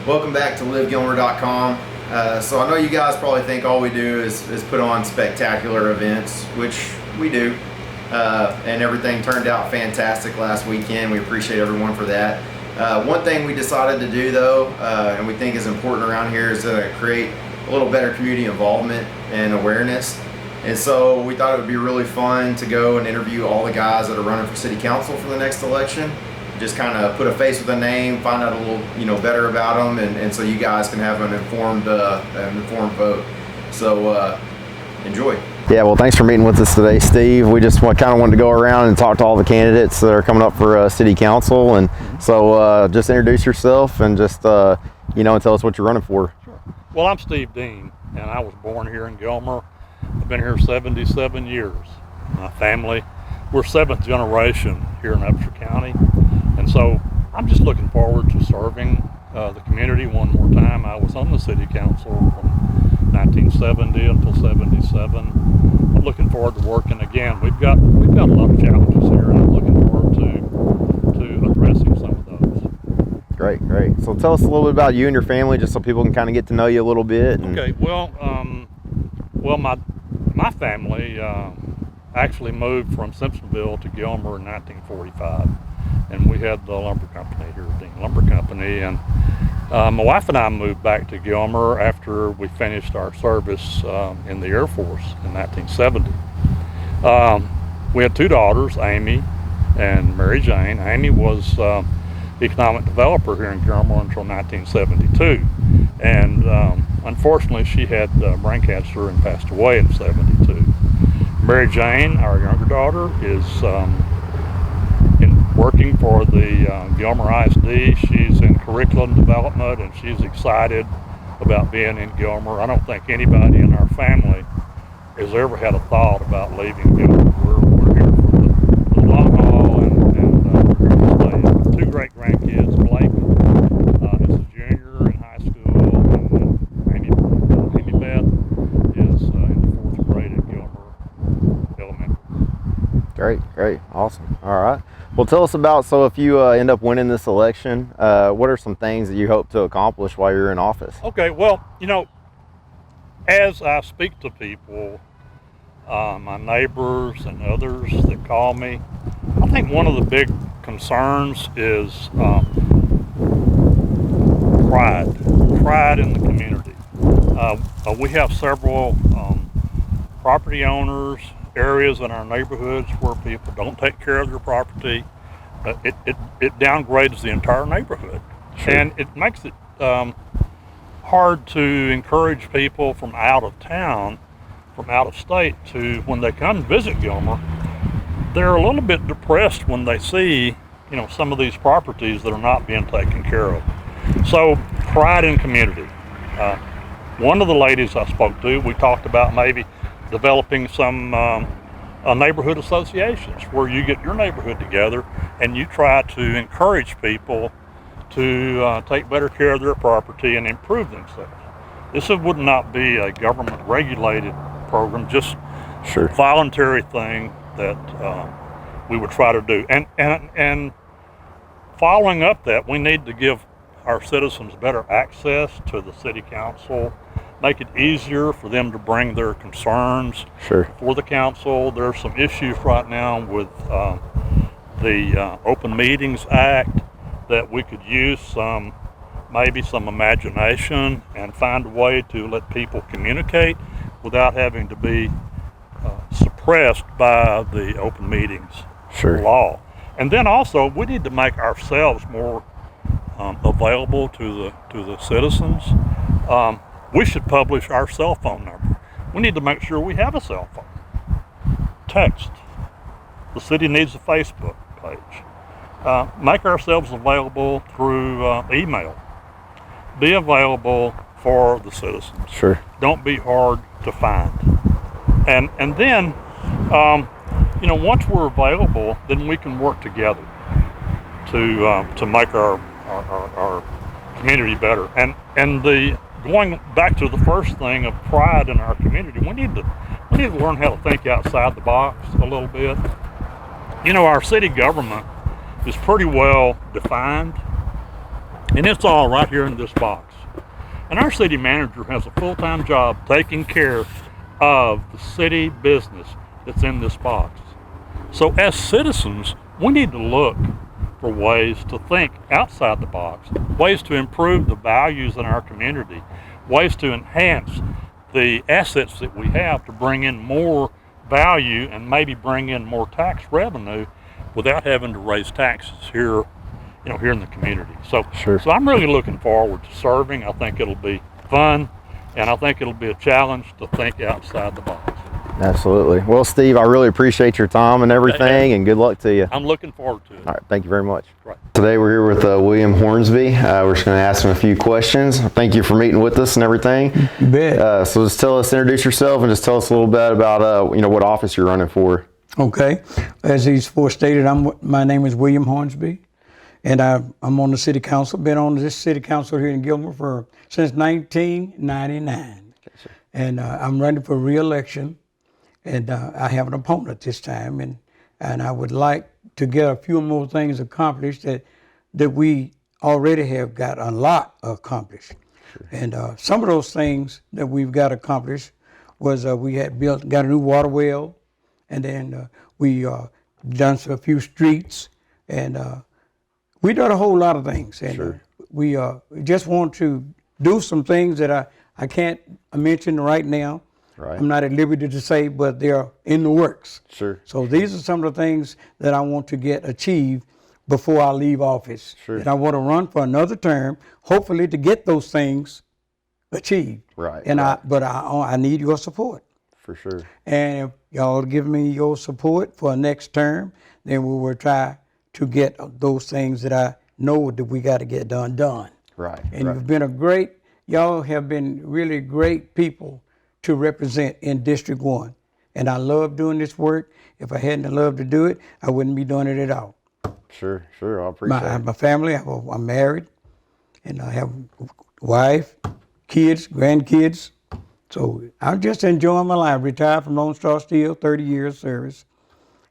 Welcome back to livegilmer.com. So I know you guys probably think all we do is put on spectacular events, which we do, and everything turned out fantastic last weekend. We appreciate everyone for that. One thing we decided to do though, and we think is important around here, is to create a little better community involvement and awareness. And so we thought it would be really fun to go and interview all the guys that are running for city council for the next election. Just kind of put a face with a name, find out a little, better about them, and so you guys can have an informed vote. So enjoy. Yeah, well, thanks for meeting with us today, Steve. We just kind of wanted to go around and talk to all the candidates that are coming up for city council, and so just introduce yourself and just and tell us what you're running for. Sure. Well, I'm Steve Dean, and I was born here in Gilmer. I've been here 77 years. My family, we're seventh generation here in Upshur County. And so I'm just looking forward to serving the community one more time. I was on the city council from 1970 until 77. I'm looking forward to working again. We've got a lot of challenges here, and I'm looking forward to addressing some of those. Great. So tell us a little bit about you and your family, just so people can kind of get to know you a little bit. Okay. Well, my family actually moved from Simpsonville to Gilmer in 1945. And we had the lumber company here, Dean Lumber Company, and my wife and I moved back to Gilmer after we finished our service in the Air Force in 1970. We had two daughters, Amy and Mary Jane. Amy was the economic developer here in Gilmer until 1972, and unfortunately she had brain cancer and passed away in 72. Mary Jane, our younger daughter, is working for the Gilmer ISD. She's in curriculum development, and she's excited about being in Gilmer. I don't think anybody in our family has ever had a thought about leaving Gilmer. We're here for the long haul, and we're here to stay. Two great grandkids. Blake is a junior in high school, and Amy Beth is in the fourth grade at Gilmer Elementary. Great, awesome. All right. Well, tell us about, so if you end up winning this election, what are some things that you hope to accomplish while you're in office? Okay, well, as I speak to people, my neighbors and others that call me, I think one of the big concerns is pride in the community. We have several property owners, areas in our neighborhoods where people don't take care of their property. It downgrades the entire neighborhood. Sure. And it makes it hard to encourage people from out of town, from out of state, to when they come visit Gilmer, they're a little bit depressed when they see some of these properties that are not being taken care of. So pride in community. One of the ladies I spoke to, we talked about maybe developing some neighborhood associations where you get your neighborhood together and you try to encourage people to take better care of their property and improve themselves. This would not be a government regulated program, just Sure. voluntary thing that we would try to do. And following up that, we need to give our citizens better access to the city council, make it easier for them to bring their concerns for the council. There are some issues right now with the Open Meetings Act that we could use maybe some imagination and find a way to let people communicate without having to be suppressed by the open meetings law. And then also we need to make ourselves more available to the citizens. We should publish our cell phone number. We need to make sure we have a cell phone. Text. The city needs a Facebook page. Make ourselves available through email. Be available for the citizens. Sure. Don't be hard to find. And then, once we're available, then we can work together to make our community better. And going back to the first thing of pride in our community, we need to learn how to think outside the box a little bit. Our city government is pretty well defined, And it's all right here in this box. And our city manager has a full-time job taking care of the city business that's in this box. So as citizens, we need to look for ways to think outside the box, ways to improve the values in our community, ways to enhance the assets that we have to bring in more value and maybe bring in more tax revenue without having to raise taxes here, here in the community. So I'm really looking forward to serving. I think it'll be fun, and I think it'll be a challenge to think outside the box. Absolutely. Well, Steve, I really appreciate your time and everything, and good luck to you. I'm looking forward to it. All right, thank you very much. Right. Today we're here with William Hornsby. We're just going to ask him a few questions. Thank you for meeting with us and everything. You bet. So just introduce yourself and just tell us a little bit about what office you're running for. Okay. As he's forestated, my name is William Hornsby, and I'm on the city council. Been on this city council here in Gilmer since 1999, and I'm running for re-election. And I have an opponent this time, and I would like to get a few more things accomplished that we already have got a lot accomplished. Sure. And some of those things that we've got accomplished was we had got a new water well, and then we done a few streets, and we done a whole lot of things. And sure. We just want to do some things that I can't mention right now. Right. I'm not at liberty to say, but they're in the works. Sure. So these are some of the things that I want to get achieved before I leave office. Sure. And I want to run for another term, hopefully to get those things achieved. Right. And right. I need your support. For sure. And if y'all give me your support for a next term, then we will try to get those things that I know that we got to get done. Right. And right. y'all have been really great people to represent in District 1. And I love doing this work. If I hadn't loved to do it, I wouldn't be doing it at all. Sure, I appreciate it. My family, I'm married, and I have a wife, kids, grandkids. So I'm just enjoying my life. Retired from Lone Star Steel, 30 years service.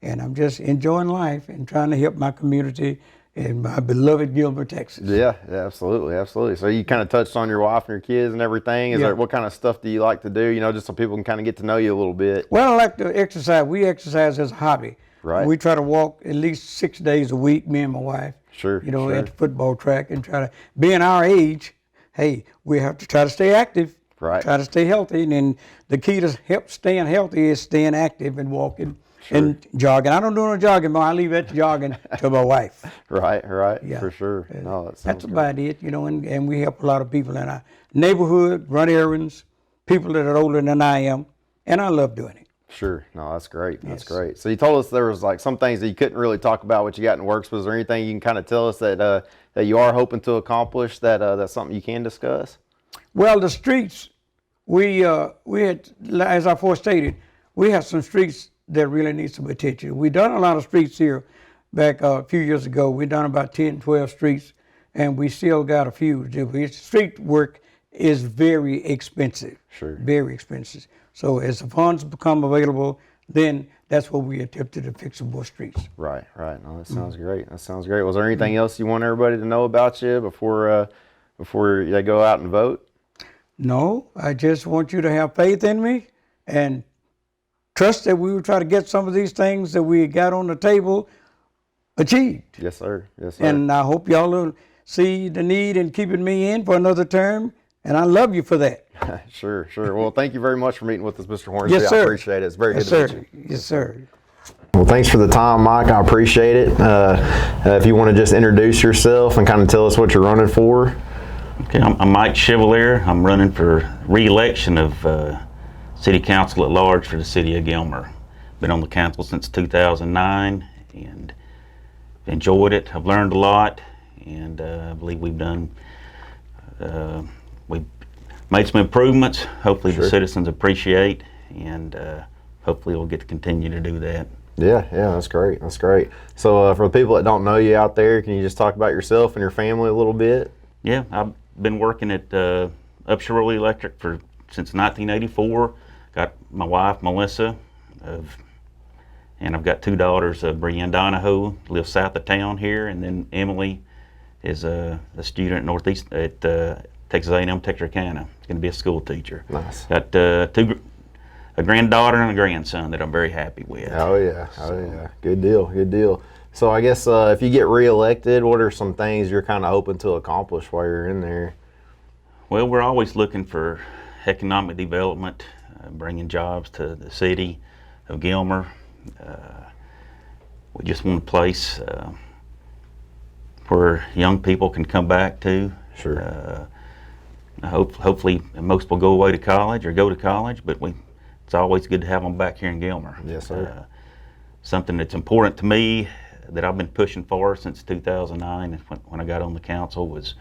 And I'm just enjoying life and trying to help my community in my beloved Gilmer, Texas. Yeah, absolutely. So you kind of touched on your wife and your kids and everything. What kind of stuff do you like to do, just so people can kind of get to know you a little bit? Well, I like to exercise. We exercise as a hobby. Right. We try to walk at least 6 days a week, me and my wife. Sure. Sure. At the football track, and try to, being our age, hey, we have to try to stay active. Right. Try to stay healthy. And then the key to help staying healthy is staying active and walking. Sure. And jogging. I don't do no jogging, but I leave that jogging to my wife. Right, Yeah. for sure. No, that's about it, and we help a lot of people in our neighborhood, run errands, people that are older than I am, and I love doing it. Sure. No, that's great. That's great. So you told us there was like some things that you couldn't really talk about what you got in the works. Was there anything you can kind of tell us that you are hoping to accomplish that's something you can discuss? Well, the streets, we had, as I forestated, we have some streets that really need some attention. We done a lot of streets here back a few years ago. We done about 10, 12 streets, and we still got a few to do. Street work is very expensive. Sure. Very expensive. So as the funds become available, then that's what we attempted to fix some more streets. Right. No, that sounds great. Was there anything else you want everybody to know about you before they go out and vote? No, I just want you to have faith in me and trust that we will try to get some of these things that we got on the table achieved. Yes, sir. And I hope y'all will see the need in keeping me in for another term, and I love you for that. Sure. Well, thank you very much for meeting with us, Mr. Hornsby. Yes, sir. I appreciate it. It's very good to meet you. Yes, sir. Well, thanks for the time, Mike. I appreciate it. If you want to just introduce yourself and kind of tell us what you're running for. Okay, I'm Mike Chivaliere. I'm running for re-election of City Council at large for the City of Gilmer. Been on the council since 2009 and enjoyed it. I've learned a lot, and I believe we've made some improvements. Hopefully the citizens appreciate, and hopefully we'll get to continue to do that. Yeah, that's great. So for the people that don't know you out there, can you just talk about yourself and your family a little bit? Yeah, I've been working at Upshur Electric since 1984. Got my wife, Melissa, and I've got two daughters, Bree and Donahoe, live south of town here, and then Emily is a student at Northeast at Texas A&M Texarkana. He's going to be a school teacher. Nice. Got a granddaughter and a grandson that I'm very happy with. Oh yeah, good deal, good deal. So I guess if you get reelected, what are some things you're kind of hoping to accomplish while you're in there? Well, we're always looking for economic development, bringing jobs to the city of Gilmer. We just want a place where young people can come back to. Sure. Hopefully most will go away to college or go to college, but it's always good to have them back here in Gilmer. Yes, sir. Something that's important to me that I've been pushing for since 2009 when I got on the council was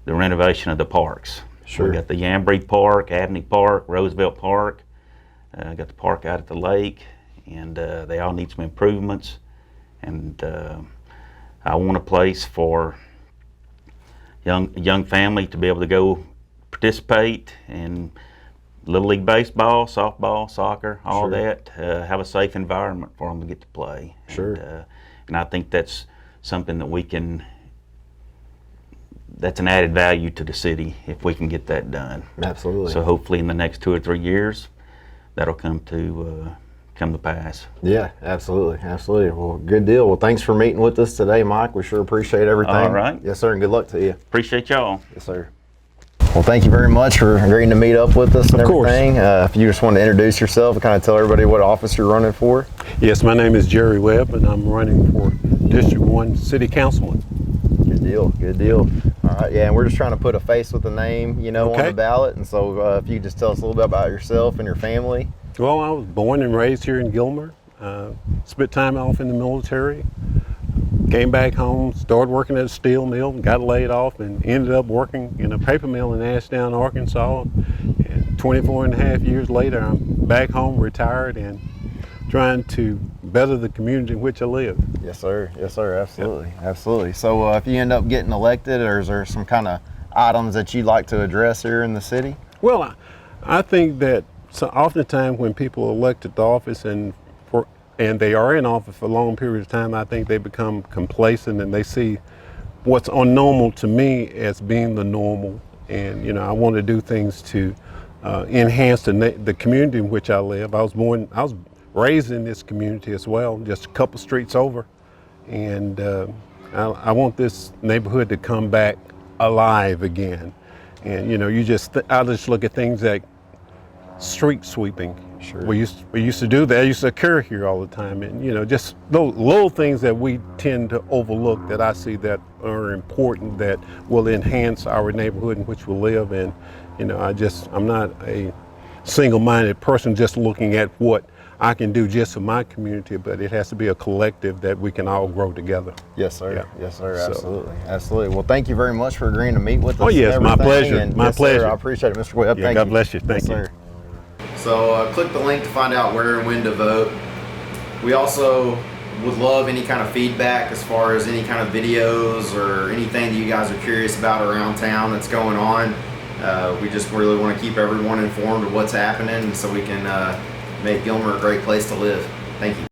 the renovation of the parks. Sure. We got the Yambry Park, Abney Park, Roosevelt Park, got the park out at the lake, and they all need some improvements. And I want a place for young family to be able to go participate in Little League baseball, softball, soccer, all Sure. that. Have a safe environment for them to get to play. Sure. And I think that's something that that's an added value to the city if we can get that done. Absolutely. So hopefully in the next 2 or 3 years, that'll come to pass. Yeah, absolutely, absolutely. Well, good deal. Well, thanks for meeting with us today, Mike. We sure appreciate everything. All right. Yes, sir, and good luck to you. Appreciate y'all. Yes, sir. Well, thank you very much for agreeing to meet up with us and Of course. everything. If you just want to introduce yourself and kind of tell everybody what office you're running for. Yes, my name is Jerry Webb, and I'm running for District 1 City Councilman. Good deal, good deal. All right, yeah, and we're just trying to put a face with a name, on Okay. the ballot. And so if you could just tell us a little bit about yourself and your family. Well, I was born and raised here in Gilmer. Spent time off in the military. Came back home, started working at a steel mill, got laid off, and ended up working in a paper mill in Ashdown, Arkansas. And 24 and a half years later, I'm back home, retired, and trying to better the community in which I live. Yes, sir. Yes, sir. Absolutely, absolutely. So if you end up getting elected, or is there some kind of items that you'd like to address here in the city? Well, I think that oftentimes when people are elected to office and they are in office for a long period of time, I think they become complacent and they see what's unnormal to me as being the normal. And I want to do things to enhance the community in which I live. I was raised in this community as well, just a couple streets over, and I want this neighborhood to come back alive again. And I just look at things like street sweeping. Sure. We used to do that. It used to occur here all the time, and just those little things that we tend to overlook that I see that are important, that will enhance our neighborhood in which we live. And I'm not a single-minded person just looking at what I can do just for my community, but it has to be a collective that we can all grow together. Yes, sir. Yeah. Yes, sir. So- Absolutely. Absolutely. Well, thank you very much for agreeing to meet with us. Oh, yes, and my everything. pleasure. And My yes, sir, pleasure. I appreciate it, Mr. Webb. Yeah, Thank God you. bless you. Thank Yes, you. sir. So click the link to find out where and when to vote. We also would love any kind of feedback as far as any kind of videos or anything that you guys are curious about around town that's going on. We just really want to keep everyone informed of what's happening so we can make Gilmer a great place to live. Thank you.